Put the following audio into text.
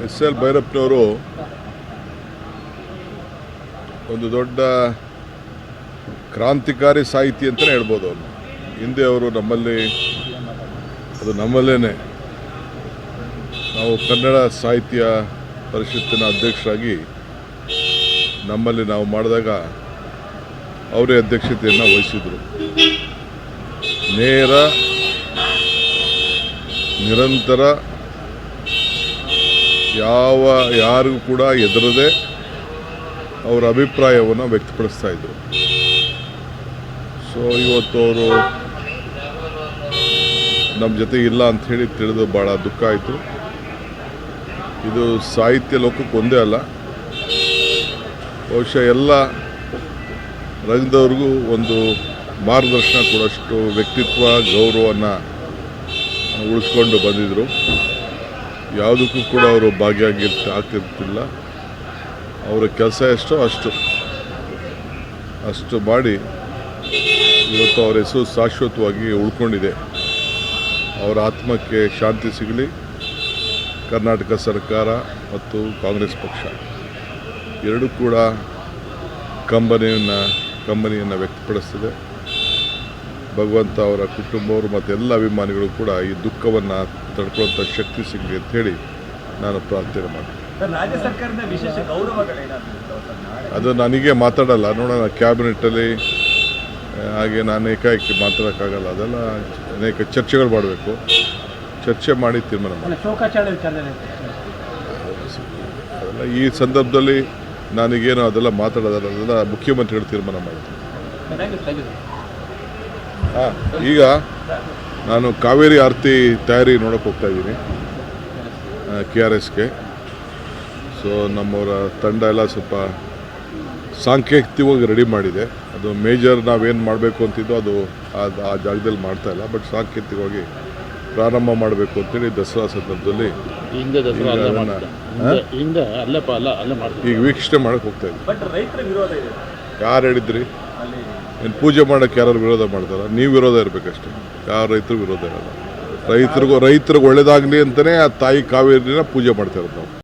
SL. ಭೈರಪ್ಪನವರು ಒಂದು ದೊಡ್ಡ ಕ್ರಾಂತಿಕಾರಿ ಸಾಹಿತಿ ಅಂತಲೇ ಹೇಳ್ಬೋದು. ಅವರು ಹಿಂದೆ ಅವರು ನಮ್ಮಲ್ಲೇ ನಾವು ಕನ್ನಡ ಸಾಹಿತ್ಯ ಪರಿಷತ್ತಿನ ಅಧ್ಯಕ್ಷರಾಗಿ ನಮ್ಮಲ್ಲಿ ನಾವು ಮಾಡಿದಾಗ ಅವರೇ ಅಧ್ಯಕ್ಷತೆಯನ್ನು ವಹಿಸಿದರು. ನೇರ ನಿರಂತರ ಯಾರಿಗೂ ಕೂಡ ಹೆದರದೆ ಅವರ ಅಭಿಪ್ರಾಯವನ್ನು ವ್ಯಕ್ತಪಡಿಸ್ತಾ ಇದ್ದರು. ಸೊ ಇವತ್ತು ಅವರು ನಮ್ಮ ಜೊತೆ ಇಲ್ಲ ಅಂಥೇಳಿ ತಿಳಿದು ಭಾಳ ದುಃಖ ಆಯಿತು. ಇದು ಸಾಹಿತ್ಯ ಲೋಕಕ್ಕೆ ಒಂದೇ ಅಲ್ಲ, ಬಹುಶಃ ಎಲ್ಲ ರಂಗದವ್ರಿಗೂ ಒಂದು ಮಾರ್ಗದರ್ಶನ ಕೊಡೋಷ್ಟು ವ್ಯಕ್ತಿತ್ವ ಗೌರವವನ್ನು ಉಳಿಸ್ಕೊಂಡು ಬಂದಿದ್ದರು. ಯಾವುದಕ್ಕೂ ಕೂಡ ಅವರು ಆಗ್ತಿರ್ತಿಲ್ಲ. ಅವರ ಕೆಲಸ ಎಷ್ಟೋ ಅಷ್ಟು ಮಾಡಿ ಇವತ್ತು ಅವರ ಹೆಸರು ಶಾಶ್ವತವಾಗಿ ಉಳ್ಕೊಂಡಿದೆ. ಅವರ ಆತ್ಮಕ್ಕೆ ಶಾಂತಿ ಸಿಗಲಿ. ಕರ್ನಾಟಕ ಸರ್ಕಾರ ಮತ್ತು ಕಾಂಗ್ರೆಸ್ ಪಕ್ಷ ಎರಡೂ ಕೂಡ ಕಂಬನಿಯನ್ನು ವ್ಯಕ್ತಪಡಿಸ್ತದೆ. ಭಗವಂತ ಅವರ ಕುಟುಂಬವರು ಮತ್ತು ಎಲ್ಲ ಅಭಿಮಾನಿಗಳು ಕೂಡ ಈ ದುಃಖವನ್ನು ತಡ್ಕೊಳ್ಳುವಂಥ ಶಕ್ತಿ ಸಿಗಲಿ ಅಂಥೇಳಿ ನಾನು ಪ್ರಾರ್ಥನೆ ಮಾಡ್ತೀನಿ. ಅದು ನನಗೆ ಮಾತಾಡಲ್ಲ, ನೋಡೋಣ ಕ್ಯಾಬಿನೆಟ್ಟಲ್ಲಿ. ಹಾಗೆ ನಾನು ಏಕಾಏಕಿ ಮಾತಾಡೋಕ್ಕಾಗಲ್ಲ. ಅದೆಲ್ಲ ಅನೇಕ ಚರ್ಚೆಗಳು ಮಾಡಬೇಕು. ಚರ್ಚೆ ಮಾಡಿ ತೀರ್ಮಾನ ಮಾಡಿ. ಅದೆಲ್ಲ ಈ ಸಂದರ್ಭದಲ್ಲಿ ನನಗೇನು ಅದೆಲ್ಲ ಮಾತಾಡೋದಲ್ಲ, ಅದೆಲ್ಲ ಮುಖ್ಯಮಂತ್ರಿಗಳು ತೀರ್ಮಾನ ಮಾಡ್ತೀನಿ. ಈಗ ನಾನು ಕಾವೇರಿ ಆರತಿ ತಯಾರಿ ನೋಡೋಕೆ ಹೋಗ್ತಾ ಇದ್ದೀನಿ KRSಗೆ. ಸೊ ನಮ್ಮವರ ತಂಡ ಎಲ್ಲ ಸ್ವಲ್ಪ ಸಾಂಕೇತಿಕವಾಗಿ ರೆಡಿ ಮಾಡಿದೆ. ಅದು ಮೇಜರ್ ನಾವೇನು ಮಾಡಬೇಕು ಅಂತಿದ್ದೋ ಅದು ಆ ಜಾಗದಲ್ಲಿ ಮಾಡ್ತಾಯಿಲ್ಲ, ಬಟ್ ಸಾಂಕೇತಿಕವಾಗಿ ಪ್ರಾರಂಭ ಮಾಡಬೇಕು ಅಂತೇಳಿ ದಸರಾ ಸಂದರ್ಭದಲ್ಲಿ ಈಗ ವೀಕ್ಷಣೆ ಮಾಡೋಕ್ಕೆ ಹೋಗ್ತಾ ಇದ್ದೀವಿ. ಯಾರು ಹೇಳಿದ್ರಿ? ಏನು ಪೂಜೆ ಮಾಡೋಕ್ಕೆ ಯಾರು ವಿರೋಧ ಮಾಡ್ತಾರ? ನೀವು ವಿರೋಧ ಇರಬೇಕಷ್ಟೇ, ಯಾರು ರೈತರು ವಿರೋಧ ಇರಲ್ಲ. ರೈತರಿಗೂ ಒಳ್ಳೇದಾಗಲಿ ಅಂತಲೇ ಆ ತಾಯಿ ಕಾವೇರಿನ ಪೂಜೆ ಮಾಡ್ತಾ ಇರೋದು ನಾವು.